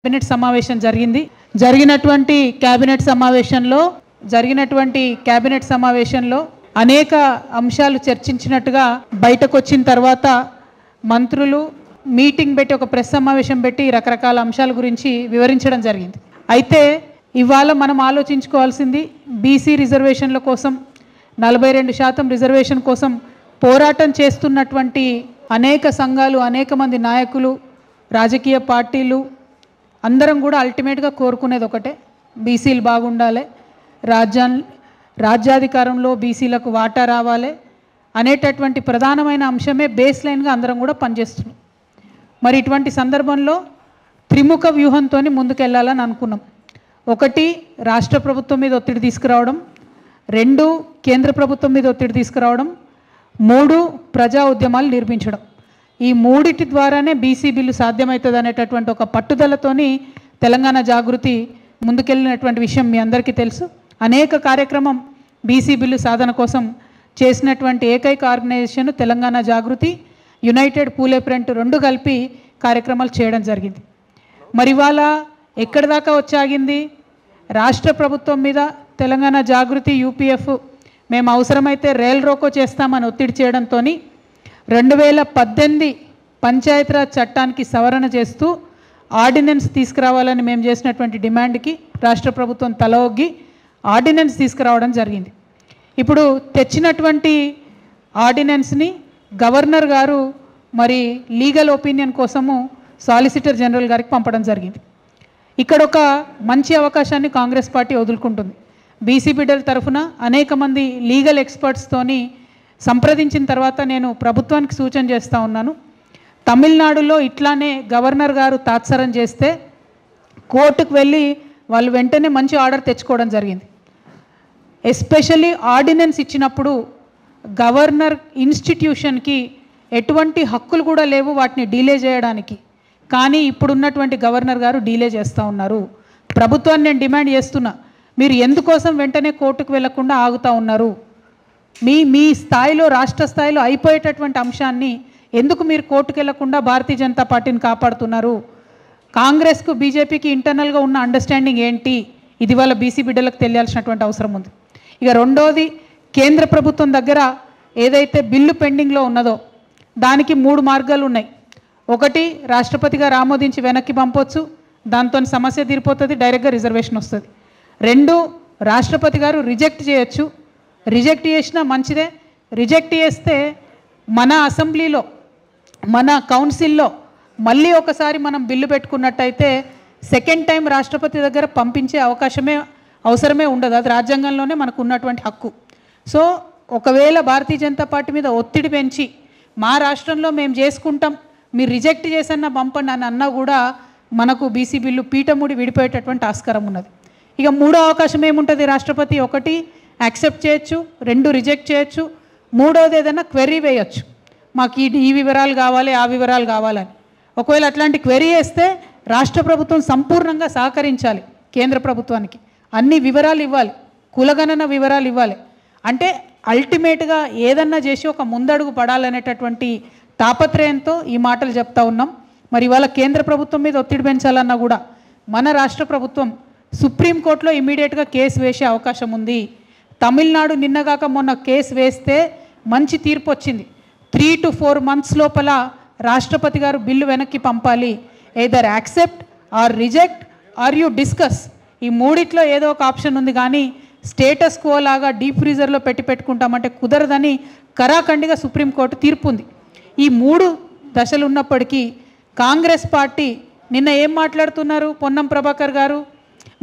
Cabinet సమావేశం జరిగినటువంటి cabinet సమావేశంలో అనేక అంశాలు చర్చించినట్టుగా బయటకు వచ్చిన తర్వాత మంత్రులు మీటింగ్ పెట్టి ఒక ప్రెస్ సమావేశం పెట్టి రకరకాల అంశాల గురించి వివరించడం జరిగింది. అయితే ఇవాళ మనం ఆలోచించుకోవాల్సింది బీసీ రిజర్వేషన్ల కోసం 42% రిజర్వేషన్ కోసం పోరాటం చేస్తున్నటువంటి అనేక సంఘాలు, అనేక మంది నాయకులు, రాజకీయ పార్టీలు అందరం కూడా అల్టిమేట్గా కోరుకునేది ఒకటే, బీసీలు బాగుండాలి, రాజ్యాధికారంలో బీసీలకు వాటా రావాలి అనేటటువంటి ప్రధానమైన అంశమే బేస్ లైన్గా అందరం కూడా పనిచేస్తున్నాం. మరి ఇటువంటి సందర్భంలో త్రిముఖ వ్యూహంతో ముందుకెళ్లాలని అనుకున్నాం. ఒకటి, రాష్ట్ర ప్రభుత్వం మీద ఒత్తిడి తీసుకురావడం, 2 కేంద్ర ప్రభుత్వం మీద ఒత్తిడి తీసుకురావడం, 3 ప్రజా ఉద్యమాలు నిర్మించడం. ఈ మూడిటి ద్వారానే బీసీ బిల్లు సాధ్యమవుతుంది అనేటటువంటి ఒక పట్టుదలతోని తెలంగాణ జాగృతి ముందుకెళ్ళినటువంటి విషయం మీ అందరికీ తెలుసు. అనేక కార్యక్రమం బీసీ బిల్లు సాధన కోసం చేసినటువంటి ఏకైక ఆర్గనైజేషన్ తెలంగాణ జాగృతి, యునైటెడ్ పూలే ఫ్రంట్ 2 కలిపి కార్యక్రమాలు చేయడం జరిగింది. మరి ఇవాళ ఎక్కడి దాకా వచ్చాగింది? రాష్ట్ర ప్రభుత్వం మీద తెలంగాణ జాగృతి, యూపీఎఫ్ మేము అవసరమైతే రైల్ రోకో చేస్తామని ఒత్తిడి చేయడంతో 2018 పంచాయతీరాజ్ చట్టానికి సవరణ చేస్తూ ఆర్డినెన్స్ తీసుకురావాలని మేము చేసినటువంటి డిమాండ్కి రాష్ట్ర ప్రభుత్వం తల ఒగ్గి ఆర్డినెన్స్ తీసుకురావడం జరిగింది. ఇప్పుడు తెచ్చినటువంటి ఆర్డినెన్స్ని గవర్నర్ గారు మరి లీగల్ ఒపీనియన్ కోసము సాలిసిటర్ జనరల్ గారికి పంపడం జరిగింది. ఇక్కడ ఒక మంచి అవకాశాన్ని కాంగ్రెస్ పార్టీ వదులుకుంటుంది. బీసీ బిడ్డల తరఫున అనేక మంది లీగల్ ఎక్స్పర్ట్స్తోని సంప్రదించిన తర్వాత నేను ప్రభుత్వానికి సూచన చేస్తూ ఉన్నాను. తమిళనాడులో ఇట్లానే గవర్నర్ గారు తాత్సారం చేస్తే కోర్టుకు వెళ్ళి వాళ్ళు వెంటనే మంచి ఆర్డర్ తెచ్చుకోవడం జరిగింది. ఎస్పెషల్లీ ఆర్డినెన్స్ ఇచ్చినప్పుడు గవర్నర్ ఇన్స్టిట్యూషన్కి ఎటువంటి హక్కులు కూడా లేవు వాటిని డీలే చేయడానికి. కానీ ఇప్పుడున్నటువంటి గవర్నర్ గారు డీలే చేస్తూ ఉన్నారు. ప్రభుత్వాన్ని నేను డిమాండ్ చేస్తున్నా, మీరు ఎందుకోసం వెంటనే కోర్టుకు వెళ్లకుండా ఆగుతూ ఉన్నారు? మీ స్థాయిలో, రాష్ట్ర స్థాయిలో అయిపోయేటటువంటి అంశాన్ని ఎందుకు మీరు కోర్టుకు వెళ్లకుండా భారతీయ జనతా పార్టీని కాపాడుతున్నారు? కాంగ్రెస్కు బీజేపీకి ఇంటర్నల్గా ఉన్న అండర్స్టాండింగ్ ఏంటి? ఇది వాళ్ళ బీసీ బిడ్డలకు తెలియాల్సినటువంటి అవసరం ఉంది. ఇక రెండోది, కేంద్ర ప్రభుత్వం దగ్గర ఏదైతే బిల్లు పెండింగ్లో ఉన్నదో దానికి 3 మార్గాలు ఉన్నాయి. ఒకటి, రాష్ట్రపతి గారు ఆమోదించి వెనక్కి పంపొచ్చు, దాంతో సమస్య తీరిపోతుంది, డైరెక్ట్గా రిజర్వేషన్ వస్తుంది. 2, రాష్ట్రపతి గారు రిజెక్ట్ చేయొచ్చు. రిజెక్ట్ చేసినా మంచిదే. రిజెక్ట్ చేస్తే మన అసెంబ్లీలో, మన కౌన్సిల్లో మళ్ళీ ఒకసారి మనం బిల్లు పెట్టుకున్నట్టయితే సెకండ్ టైం రాష్ట్రపతి దగ్గర పంపించే అవసరమే ఉండదు. అది రాజ్యాంగంలోనే మనకు ఉన్నటువంటి హక్కు. సో ఒకవేళ భారతీయ జనతా పార్టీ మీద ఒత్తిడి పెంచి మా రాష్ట్రంలో మేము చేసుకుంటాం, మీరు రిజెక్ట్ చేసన్న పంపండి అని అన్నా కూడా మనకు బీసీ బిల్లు పీఠముడి విడిపోయేటటువంటి ఆస్కారం ఉన్నది. ఇక 3వ అవకాశం ఏముంటుంది? రాష్ట్రపతి 1 యాక్సెప్ట్ చేయొచ్చు, 2 రిజెక్ట్ చేయొచ్చు, 3వది ఏదైనా క్వెరీ వేయచ్చు, మాకు ఈ వివరాలు కావాలి, ఆ వివరాలు కావాలని. ఒకవేళ అట్లాంటి క్వెరీ వేస్తే రాష్ట్ర ప్రభుత్వం సంపూర్ణంగా సహకరించాలి కేంద్ర ప్రభుత్వానికి, అన్ని వివరాలు ఇవ్వాలి, కులగణన వివరాలు ఇవ్వాలి. అంటే అల్టిమేట్గా ఏదన్నా చేసి ఒక ముందడుగు పడాలనేటటువంటి తాపత్రయంతో ఈ మాటలు చెప్తా ఉన్నాం. మరి ఇవాళ కేంద్ర ప్రభుత్వం మీద ఒత్తిడి పెంచాలన్నా కూడా మన రాష్ట్ర ప్రభుత్వం సుప్రీంకోర్టులో ఇమీడియట్గా కేసు వేసే అవకాశం ఉంది. తమిళనాడు నిన్నగాక మొన్న కేసు వేస్తే మంచి తీర్పు వచ్చింది. 3 to 4 months లోపల రాష్ట్రపతి గారు బిల్లు వెనక్కి పంపాలి. Either accept or reject or you discuss, ఈ మూడిట్లో ఏదో ఒక ఆప్షన్ ఉంది. కానీ స్టేటస్ కో లాగా డీప్ ఫ్రీజర్లో పెట్టుకుంటామంటే కుదరదని కరాఖండిగా సుప్రీంకోర్టు తీర్పు ఉంది. ఈ 3 దశలు ఉన్నప్పటికీ కాంగ్రెస్ పార్టీ నిన్న ఏం మాట్లాడుతున్నారు? పొన్నం ప్రభాకర్ గారు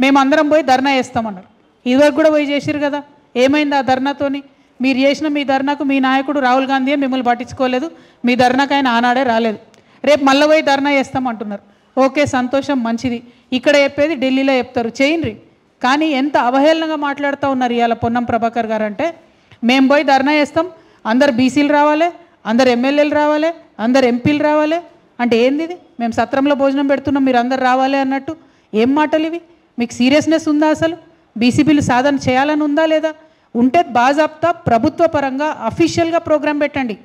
మేమందరం పోయి ధర్నా చేస్తామన్నారు. ఇదివరకు కూడా పోయి చేసిరు కదా, ఏమైంది ఆ ధర్నాతోని? మీరు చేసిన మీ ధర్నాకు మీ నాయకుడు రాహుల్ గాంధీయే మిమ్మల్ని పట్టించుకోలేదు, మీ ధర్నాకు ఆయన ఆనాడే రాలేదు, రేపు మళ్ళీ పోయి ధర్నా చేస్తామంటున్నారు. ఓకే, సంతోషం, మంచిది. ఇక్కడ చెప్పేది ఢిల్లీలో చెప్తారు, చేయండి. కానీ ఎంత అవహేళనగా మాట్లాడుతూ ఉన్నారు ఇవాళ పొన్నం ప్రభాకర్ గారు అంటే, మేము పోయి ధర్నా చేస్తాం, అందరు బీసీలు రావాలి, అందరు ఎమ్మెల్యేలు రావాలి, అందరు ఎంపీలు రావాలి అంటే ఏంది ఇది? మేము సత్రంలో భోజనం పెడుతున్నాం, మీరు అందరు రావాలి అన్నట్టు ఏం మాటలు ఇవి? మీకు సీరియస్నెస్ ఉందా? అసలు బీసీ బిల్లు సాధన చేయాలని ఉందా లేదా? ఉంటే బాజాప్తా ప్రభుత్వ పరంగా అఫీషియల్గా ప్రోగ్రాం పెట్టండి,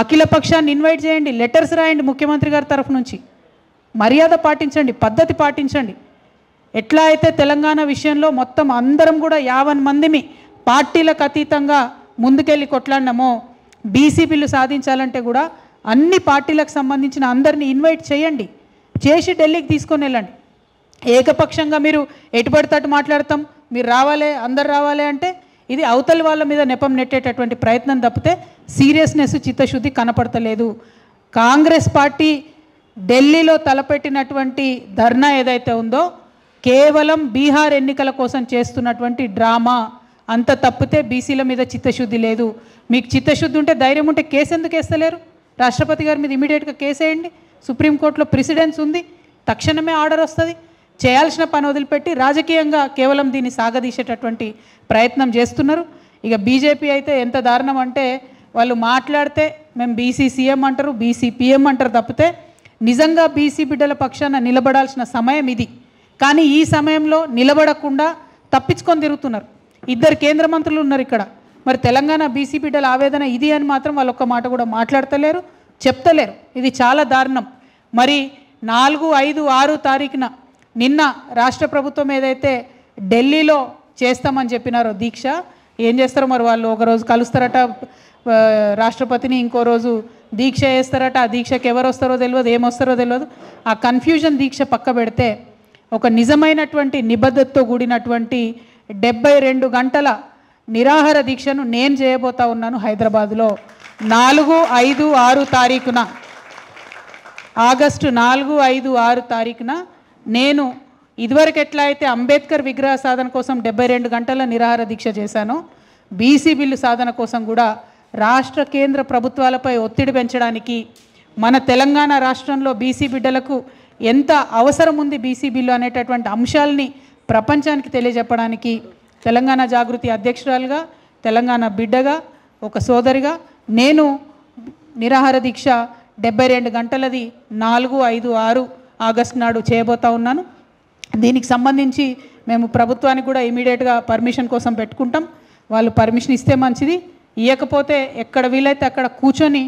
అఖిల పక్షాన్ని ఇన్వైట్ చేయండి, లెటర్స్ రాయండి ముఖ్యమంత్రి గారి తరఫు నుంచి. మర్యాద పాటించండి, పద్ధతి పాటించండి. ఎట్లా అయితే తెలంగాణ విషయంలో మొత్తం అందరం కూడా 50 మందిమి పార్టీలకు అతీతంగా ముందుకెళ్ళి కొట్లాడినామో, బీసీ బిల్లు సాధించాలంటే కూడా అన్ని పార్టీలకు సంబంధించిన అందరినీ ఇన్వైట్ చేయండి, చేసి ఢిల్లీకి తీసుకొని వెళ్ళండి. ఏకపక్షంగా మీరు ఎటుపడితట్టు మాట్లాడతాం, మీరు రావాలి, అందరు రావాలి అంటే ఇది అవతలి వాళ్ళ మీద నెపం నెట్టేటటువంటి ప్రయత్నం తప్పితే సీరియస్నెస్, చిత్తశుద్ధి కనపడతలేదు. కాంగ్రెస్ పార్టీ ఢిల్లీలో తలపెట్టినటువంటి ధర్నా ఏదైతే ఉందో కేవలం బీహార్ ఎన్నికల కోసం చేస్తున్నటువంటి డ్రామా, అంత తప్పితే బీసీల మీద చిత్తశుద్ధి లేదు. మీకు చిత్తశుద్ధి ఉంటే, ధైర్యం ఉంటే కేసు ఎందుకు వేస్తలేరు? రాష్ట్రపతి గారి మీద ఇమీడియట్గా కేసు వేయండి. సుప్రీంకోర్టులో ప్రెసిడెన్స్ ఉంది, తక్షణమే ఆర్డర్ వస్తుంది. చేయాల్సిన పని వదిలిపెట్టి రాజకీయంగా కేవలం దీన్ని సాగదీసేటటువంటి ప్రయత్నం చేస్తున్నారు. ఇక బీజేపీ అయితే ఎంత దారుణం అంటే, వాళ్ళు మాట్లాడితే మేము బీసీ సీఎం అంటారు, బీసీ పీఎం అంటారు తప్పితే నిజంగా బీసీ బిడ్డల పక్షాన నిలబడాల్సిన సమయం ఇది. కానీ ఈ సమయంలో నిలబడకుండా తప్పించుకొని తిరుగుతున్నారు. 2 కేంద్ర మంత్రులు ఉన్నారు ఇక్కడ. మరి తెలంగాణ బీసీ బిడ్డల ఆవేదన ఇది అని మాత్రం వాళ్ళు ఒక్క మాట కూడా మాట్లాడతలేరు, చెప్తలేరు. ఇది చాలా దారుణం. మరి 4, 5, 6 తారీఖున నిన్న రాష్ట్ర ప్రభుత్వం ఏదైతే ఢిల్లీలో చేస్తామని చెప్పినారో దీక్ష, ఏం చేస్తారో మరి వాళ్ళు. ఒకరోజు కలుస్తారట రాష్ట్రపతిని, ఇంకో రోజు దీక్ష చేస్తారట. ఆ దీక్షకి ఎవరు వస్తారో తెలియదు, ఏమొస్తారో తెలియదు. ఆ కన్ఫ్యూజన్ దీక్ష పక్క పెడితే ఒక నిజమైనటువంటి నిబద్ధతతో కూడినటువంటి 72 గంటల నిరాహార దీక్షను నేను చేయబోతా ఉన్నాను హైదరాబాద్లో 4, 5, 6 తారీఖున. ఆగస్టు 4, 5, 6 తారీఖున నేను ఇదివరకు ఎట్లా అయితే అంబేద్కర్ విగ్రహ సాధన కోసం 72 గంటల నిరాహార దీక్ష చేశానో, బీసీ బిల్లు సాధన కోసం కూడా రాష్ట్ర కేంద్ర ప్రభుత్వాలపై ఒత్తిడి పెంచడానికి, మన తెలంగాణ రాష్ట్రంలో బీసీ బిడ్డలకు ఎంత అవసరం ఉంది బీసీ బిల్లు అనేటటువంటి అంశాలని ప్రపంచానికి తెలియజెప్పడానికి తెలంగాణ జాగృతి అధ్యక్షురాలుగా, తెలంగాణ బిడ్డగా, ఒక సోదరిగా నేను నిరాహార దీక్ష 72 గంటలది 4, 5, 6 ఆగస్టు నాడు చేయబోతా ఉన్నాను. దీనికి సంబంధించి మేము ప్రభుత్వానికి కూడా ఇమీడియట్గా పర్మిషన్ కోసం పెట్టుకుంటాం. వాళ్ళు పర్మిషన్ ఇస్తే మంచిది, ఇవ్వకపోతే ఎక్కడ వీలైతే అక్కడ కూర్చొని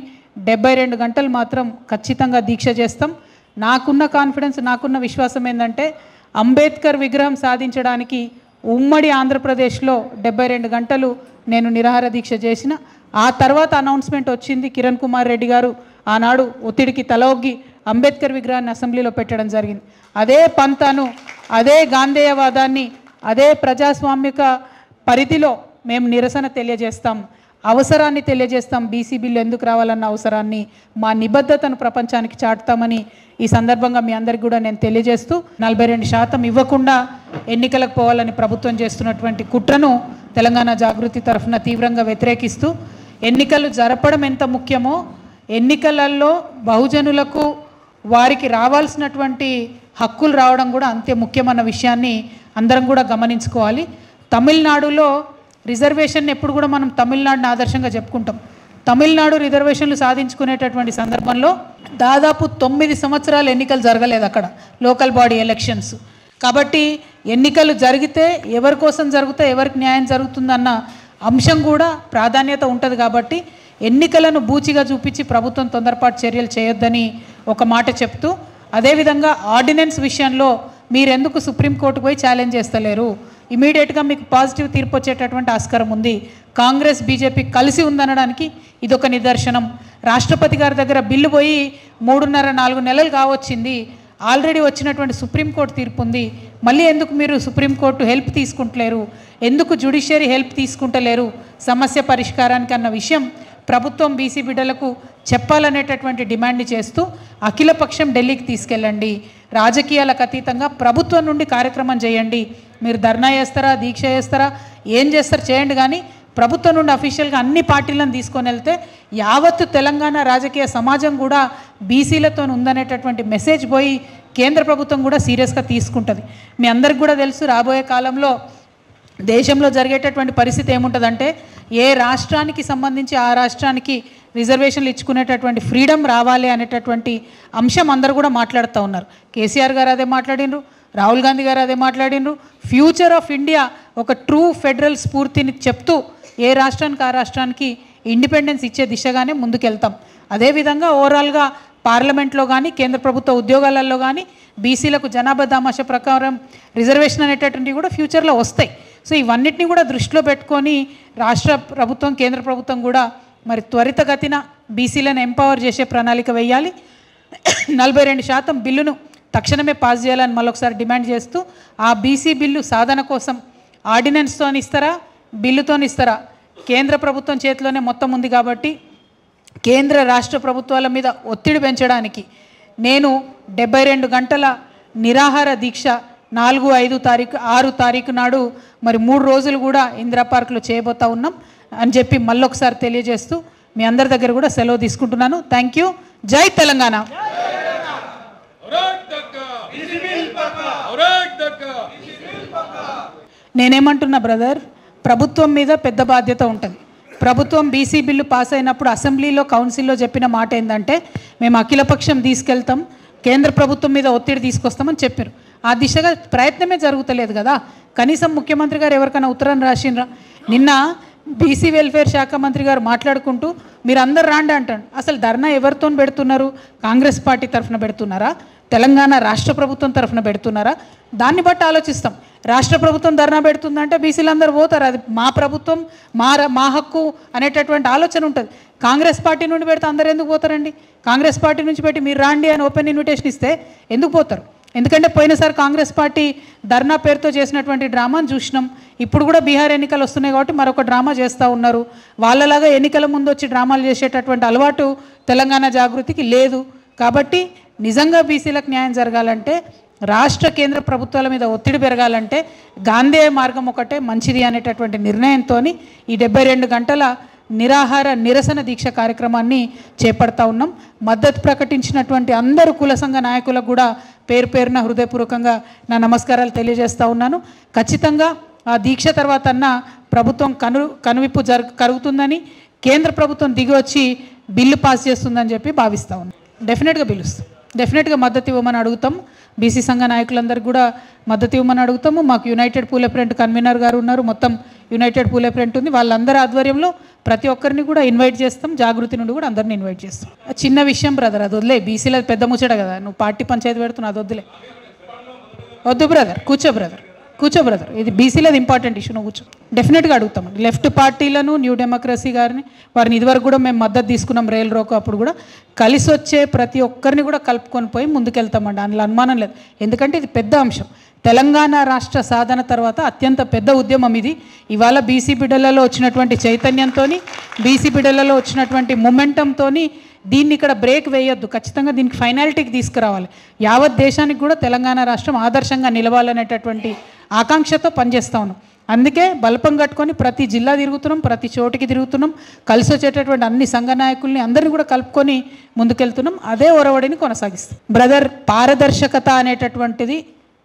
72 గంటలు మాత్రం ఖచ్చితంగా దీక్ష చేస్తాం. నాకున్న కాన్ఫిడెన్స్, నాకున్న విశ్వాసం ఏంటంటే అంబేద్కర్ విగ్రహం సాధించడానికి ఉమ్మడి ఆంధ్రప్రదేశ్లో 72 గంటలు నేను నిరాహార దీక్ష చేసిన. ఆ తర్వాత అనౌన్స్మెంట్ వచ్చింది, కిరణ్ కుమార్ రెడ్డి గారు ఆనాడు ఒత్తిడికి తలొగ్గి అంబేద్కర్ విగ్రహాన్ని అసెంబ్లీలో పెట్టడం జరిగింది. అదే పంతాను, అదే గాంధేయవాదాన్ని, అదే ప్రజాస్వామిక పరిధిలో మేము నిరసన తెలియజేస్తాం, అవసరాన్ని తెలియజేస్తాం. బీసీ బిల్లు ఎందుకు రావాలన్న అవసరాన్ని, మా నిబద్ధతను ప్రపంచానికి చాటుతామని ఈ సందర్భంగా మీ అందరికీ కూడా నేను తెలియజేస్తూ, 42% ఇవ్వకుండా ఎన్నికలకు పోవాలని ప్రభుత్వం చేస్తున్నటువంటి కుట్రను తెలంగాణ జాగృతి తరఫున తీవ్రంగా వ్యతిరేకిస్తూ, ఎన్నికలు జరపడం ఎంత ముఖ్యమో ఎన్నికలలో బహుజనులకు వారికి రావాల్సినటువంటి హక్కులు రావడం కూడా అంతే ముఖ్యమన్న విషయాన్ని అందరం కూడా గమనించుకోవాలి. తమిళనాడులో రిజర్వేషన్ ఎప్పుడు కూడా మనం తమిళనాడుని ఆదర్శంగా చెప్పుకుంటాం. తమిళనాడు రిజర్వేషన్లు సాధించుకునేటటువంటి సందర్భంలో దాదాపు 9 సంవత్సరాలు ఎన్నికలు జరగలేదు అక్కడ, లోకల్ బాడీ ఎలక్షన్స్. కాబట్టి ఎన్నికలు జరిగితే ఎవరి కోసం జరిగితే ఎవరికి న్యాయం జరుగుతుందన్న అంశం కూడా ప్రాధాన్యత ఉంటుంది. కాబట్టి ఎన్నికలను బూచిగా చూపించి ప్రభుత్వం తొందరపాటు చర్యలు చేయొద్దని ఒక మాట చెప్తూ, అదేవిధంగా ఆర్డినెన్స్ విషయంలో మీరెందుకు సుప్రీంకోర్టుకు పోయి ఛాలెంజ్ చేస్తలేరు? ఇమీడియట్గా మీకు పాజిటివ్ తీర్పు వచ్చేటటువంటి ఆస్కారం ఉంది. కాంగ్రెస్ బీజేపీ కలిసి ఉందనడానికి ఇదొక నిదర్శనం. రాష్ట్రపతి గారి దగ్గర బిల్లు పోయి 3.5-4 నెలలు కావచ్చింది. ఆల్రెడీ వచ్చినటువంటి సుప్రీంకోర్టు తీర్పు ఉంది. మళ్ళీ ఎందుకు మీరు సుప్రీంకోర్టు హెల్ప్ తీసుకుంటలేరు? ఎందుకు జ్యుడిషియరీ హెల్ప్ తీసుకుంటలేరు సమస్య పరిష్కారానికి అన్న విషయం ప్రభుత్వం బీసీ బిడ్డలకు చెప్పాలనేటటువంటి డిమాండ్ని చేస్తూ అఖిలపక్షం ఢిల్లీకి తీసుకెళ్ళండి, రాజకీయాలకు అతీతంగా ప్రభుత్వం నుండి కార్యక్రమం చేయండి. మీరు ధర్నా చేస్తారా, దీక్ష చేస్తారా, ఏం చేస్తారు చేయండి, కానీ ప్రభుత్వం నుండి అఫీషియల్గా అన్ని పార్టీలను తీసుకొని వెళ్తే యావత్తు తెలంగాణ రాజకీయ సమాజం కూడా బీసీలతో ఉందనేటటువంటి మెసేజ్ పోయి కేంద్ర ప్రభుత్వం కూడా సీరియస్గా తీసుకుంటుంది. మీ అందరికి కూడా తెలుసు, రాబోయే కాలంలో దేశంలో జరిగేటటువంటి పరిస్థితి ఏముంటుందంటే, ఏ రాష్ట్రానికి సంబంధించి ఆ రాష్ట్రానికి రిజర్వేషన్లు ఇచ్చుకునేటటువంటి ఫ్రీడమ్ రావాలి అనేటటువంటి అంశం అందరూ కూడా మాట్లాడుతూ ఉన్నారు. కేసీఆర్ గారు అదే మాట్లాడినరు, రాహుల్ గాంధీ గారు అదే మాట్లాడినరు. ఫ్యూచర్ ఆఫ్ ఇండియా ఒక ట్రూ ఫెడరల్ స్ఫూర్తిని చెప్తూ ఏ రాష్ట్రానికి ఆ రాష్ట్రానికి ఇండిపెండెన్స్ ఇచ్చే దిశగానే ముందుకెళ్తాం. అదేవిధంగా ఓవరాల్గా పార్లమెంట్లో కానీ కేంద్ర ప్రభుత్వ ఉద్యోగాలలో కానీ బీసీలకు జనాభా దామాషా ప్రకారం రిజర్వేషన్ అనేటటువంటివి కూడా ఫ్యూచర్లో వస్తాయి. సో ఇవన్నిటిని కూడా దృష్టిలో పెట్టుకొని రాష్ట్ర ప్రభుత్వం కేంద్ర ప్రభుత్వం కూడా మరి త్వరితగతిన బీసీలను ఎంపవర్ చేసే ప్రణాళిక వేయాలి. 42% బిల్లును తక్షణమే పాస్ చేయాలని మళ్ళొకసారి డిమాండ్ చేస్తూ ఆ బీసీ బిల్లు సాధన కోసం ఆర్డినెన్స్తో ఇస్తారా బిల్లుతో ఇస్తారా? కేంద్ర ప్రభుత్వం చేతిలోనే మొత్తం ఉంది కాబట్టి కేంద్ర రాష్ట్ర ప్రభుత్వాల మీద ఒత్తిడి పెంచడానికి నేను 72 గంటల నిరాహార దీక్ష 4, 5 తారీఖు 6 తారీఖు నాడు మరి 3 రోజులు కూడా ఇందిరా పార్క్లో చేయబోతా ఉన్నాం అని చెప్పి మళ్ళొకసారి తెలియజేస్తూ మీ అందరి దగ్గర కూడా సెలవు తీసుకుంటున్నాను. Thank you. జై తెలంగాణ. నేనేమంటున్నా బ్రదర్, ప్రభుత్వం మీద పెద్ద బాధ్యత ఉంటుంది. ప్రభుత్వం బీసీ బిల్లు పాస్ అయినప్పుడు అసెంబ్లీలో కౌన్సిల్లో చెప్పిన మాట ఏంటంటే మేము అఖిలపక్షం తీసుకెళ్తాం, కేంద్ర ప్రభుత్వం మీద ఒత్తిడి తీసుకొస్తామని చెప్పారు. ఆ దిశగా ప్రయత్నమే జరుగుతలేదు కదా. కనీసం ముఖ్యమంత్రి గారు ఎవరికైనా ఉత్తరం రాసిండ్రా? నిన్న బీసీ వెల్ఫేర్ శాఖ మంత్రి గారు మాట్లాడుకుంటూ మీరు అందరు రాండి అంటాడు. అసలు ధర్నా ఎవరితో పెడుతున్నారు? కాంగ్రెస్ పార్టీ తరఫున పెడుతున్నారా? తెలంగాణ రాష్ట్ర ప్రభుత్వం తరఫున పెడుతున్నారా? దాన్ని బట్టి ఆలోచిస్తాం. రాష్ట్ర ప్రభుత్వం ధర్నా పెడుతుందంటే బీసీలు అందరూ పోతారు, అది మా ప్రభుత్వం మా హక్కు అనేటటువంటి ఆలోచన ఉంటుంది. కాంగ్రెస్ పార్టీ నుండి పెడితే అందరు ఎందుకు పోతారండి? కాంగ్రెస్ పార్టీ నుంచి పెట్టి మీరు రాండి అని ఓపెన్ ఇన్విటేషన్ ఇస్తే ఎందుకు పోతారు? ఎందుకంటే పోయినసారి కాంగ్రెస్ పార్టీ ధర్నా పేరుతో చేసినటువంటి డ్రామాను చూసినాం. ఇప్పుడు కూడా బీహార్ ఎన్నికలు వస్తున్నాయి కాబట్టి మరొక డ్రామా చేస్తూ ఉన్నారు. వాళ్ళలాగా ఎన్నికల ముందు వచ్చి డ్రామాలు చేసేటటువంటి అలవాటు తెలంగాణ జాగృతికి లేదు. కాబట్టి నిజంగా బీసీలకు న్యాయం జరగాలంటే, రాష్ట్ర కేంద్ర ప్రభుత్వాల మీద ఒత్తిడి పెరగాలంటే గాంధేయ మార్గం ఒకటే మంచిది అనేటటువంటి నిర్ణయంతో ఈ 72 గంటల నిరాహార నిరసన దీక్ష కార్యక్రమాన్ని చేపడతా ఉన్నాం. మద్దతు ప్రకటించినటువంటి అందరూ కుల సంఘ నాయకులకు కూడా పేరు పేరున హృదయపూర్వకంగా నా నమస్కారాలు తెలియజేస్తూ ఉన్నాను. ఖచ్చితంగా ఆ దీక్ష తర్వాత అన్న ప్రభుత్వం కనువిప్పు కరుగుతుందని, కేంద్ర ప్రభుత్వం దిగి వచ్చి బిల్లు పాస్ చేస్తుందని చెప్పి భావిస్తూ ఉన్నాం. డెఫినెట్గా బిల్లు ఇస్తాం, డెఫినెట్గా మద్దతు ఇవ్వమని అడుగుతాం. బీసీ సంఘ నాయకులందరికీ కూడా మద్దతు ఇవ్వమని అడుగుతాము. మాకు యునైటెడ్ పూల్ ఫ్రంట్ కన్వీనర్ గారు ఉన్నారు, మొత్తం యునైటెడ్ పూల్ ఫ్రంట్ ఉంది. వాళ్ళందరి ఆధ్వర్యంలో ప్రతి ఒక్కరిని కూడా ఇన్వైట్ చేస్తాం. జాగృతి నుండి కూడా అందరిని ఇన్వైట్ చేస్తాం. చిన్న విషయం బ్రదర్, అది వదిలే. బీసీలో పెద్ద ముచ్చట కదా, నువ్వు పార్టీ పంచాయతీ పెడుతున్నావు, అది వద్దులే. వద్దు బ్రదర్, కూర్చో బ్రదర్, ఇది బీసీలది ఇంపార్టెంట్ ఇష్యూ, నువ్వు కూర్చో. డెఫినెట్గా అడుగుతాం. లెఫ్ట్ పార్టీలను, న్యూ డెమోక్రసీ గారిని, వారిని ఇదివరకు కూడా మేము మద్దతు తీసుకున్నాం. రైల్ రోకో అప్పుడు కూడా కలిసి వచ్చే ప్రతి ఒక్కరిని కూడా కలుపుకొని పోయి ముందుకెళ్తామండి, అందులో అనుమానం లేదు. ఎందుకంటే ఇది పెద్ద అంశం. తెలంగాణ రాష్ట్ర సాధన తర్వాత అత్యంత పెద్ద ఉద్యమం ఇది. ఇవాళ బీసీ బిడ్డలలో వచ్చినటువంటి చైతన్యంతో, బీసీ బిడ్డలలో వచ్చినటువంటి మొమెంటంతో దీన్ని ఇక్కడ బ్రేక్ వేయొద్దు. ఖచ్చితంగా దీనికి ఫైనాలిటీకి తీసుకురావాలి. యావత్ దేశానికి కూడా తెలంగాణ రాష్ట్రం ఆదర్శంగా నిలవాలనేటటువంటి ఆకాంక్షతో పనిచేస్తూ ఉన్నాం. అందుకే బల్పం కట్టుకొని ప్రతి జిల్లా తిరుగుతున్నాం, ప్రతి చోటికి తిరుగుతున్నాం. కలిసి వచ్చేటటువంటి అన్ని సంఘ నాయకుల్ని అందరినీ కూడా కలుపుకొని ముందుకెళ్తున్నాం. అదే ఒరవడిని కొనసాగిస్తాం. బ్రదర్, పారదర్శకత అనేటటువంటిది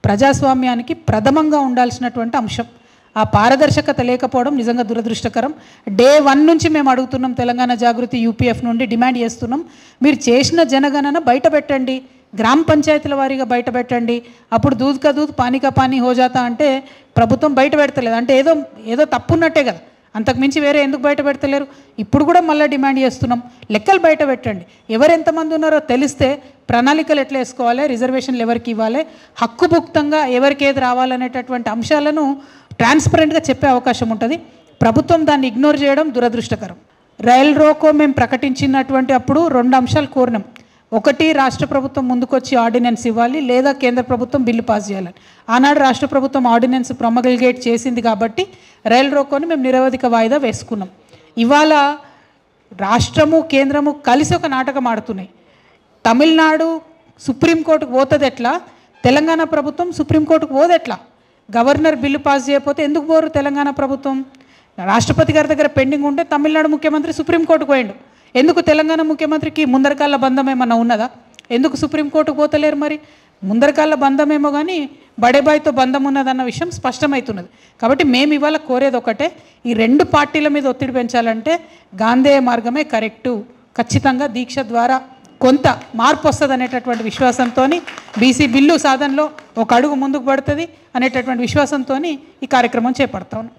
ప్రజాస్వామ్యానికి ప్రథమంగా ఉండాల్సినటువంటి అంశం. ఆ పారదర్శకత లేకపోవడం నిజంగా దురదృష్టకరం. డే 1 నుంచి మేము అడుగుతున్నాం, తెలంగాణ జాగృతి యూపీఎఫ్ నుండి డిమాండ్ చేస్తున్నాం, మీరు చేసిన జనగణన బయట పెట్టండి, గ్రామ పంచాయతీల వారీగా బయట పెట్టండి. అప్పుడు దూద్ కా దూద్ పానీ కా పానీ హో జాతా అంటే ప్రభుత్వం బయట పెడతలేదు అంటే ఏదో తప్పున్నట్టే కదా. అంతకుమించి వేరే ఎందుకు బయట పెడతలేరు? ఇప్పుడు కూడా మళ్ళీ డిమాండ్ చేస్తున్నాం, లెక్కలు బయట పెట్టండి. ఎవరు ఎంతమంది ఉన్నారో తెలిస్తే ప్రణాళికలు ఎట్లా వేసుకోవాలి, రిజర్వేషన్లు ఎవరికి ఇవ్వాలి, హక్కుభుక్తంగా ఎవరికి ఏది రావాలనేటటువంటి అంశాలను ట్రాన్స్పరెంట్గా చెప్పే అవకాశం ఉంటుంది. ప్రభుత్వం దాన్ని ఇగ్నోర్ చేయడం దురదృష్టకరం. రైల్ రోకో మేము ప్రకటించినటువంటి అప్పుడు 2 అంశాలు కోరినాం. ఒకటి, రాష్ట్ర ప్రభుత్వం ముందుకొచ్చి ఆర్డినెన్స్ ఇవ్వాలి, లేదా కేంద్ర ప్రభుత్వం బిల్లు పాస్ చేయాలని. ఆనాడు రాష్ట్ర ప్రభుత్వం ఆర్డినెన్స్ ప్రొమగల్గేట్ చేసింది కాబట్టి రైల్ రోకోని మేము నిరవధిక వాయిదా వేసుకున్నాం. ఇవాళ రాష్ట్రము కేంద్రము కలిసి ఒక నాటకం ఆడుతున్నాయి. తమిళనాడు సుప్రీంకోర్టుకు పోతుంది ఎట్లా, తెలంగాణ ప్రభుత్వం సుప్రీంకోర్టుకు పోదు ఎట్లా? గవర్నర్ బిల్లు పాస్ చేయకపోతే ఎందుకు పోరు తెలంగాణ ప్రభుత్వం? రాష్ట్రపతి గారి దగ్గర పెండింగ్ ఉంటే తమిళనాడు ముఖ్యమంత్రి సుప్రీంకోర్టుకు పోయిండు. ఎందుకు తెలంగాణ ముఖ్యమంత్రికి ముందరకాళ్ళ బంధం ఏమన్నా ఉన్నదా? ఎందుకు సుప్రీంకోర్టుకు పోతలేరు? మరి ముందరకాళ్ళ బంధం ఏమో కానీ బడేబాయితో బంధం ఉన్నదన్న విషయం స్పష్టమవుతున్నది. కాబట్టి మేము ఇవాళ కోరేది ఒకటే, ఈ 2 పార్టీల మీద ఒత్తిడి పెంచాలంటే గాంధేయ మార్గమే కరెక్టు. ఖచ్చితంగా దీక్ష ద్వారా కొంత మార్పు వస్తుంది అనేటటువంటి విశ్వాసంతో, బీసీ బిల్లు సాధనలో ఒక అడుగు ముందుకు పడుతుంది అనేటటువంటి విశ్వాసంతో ఈ కార్యక్రమం చేపడతాను.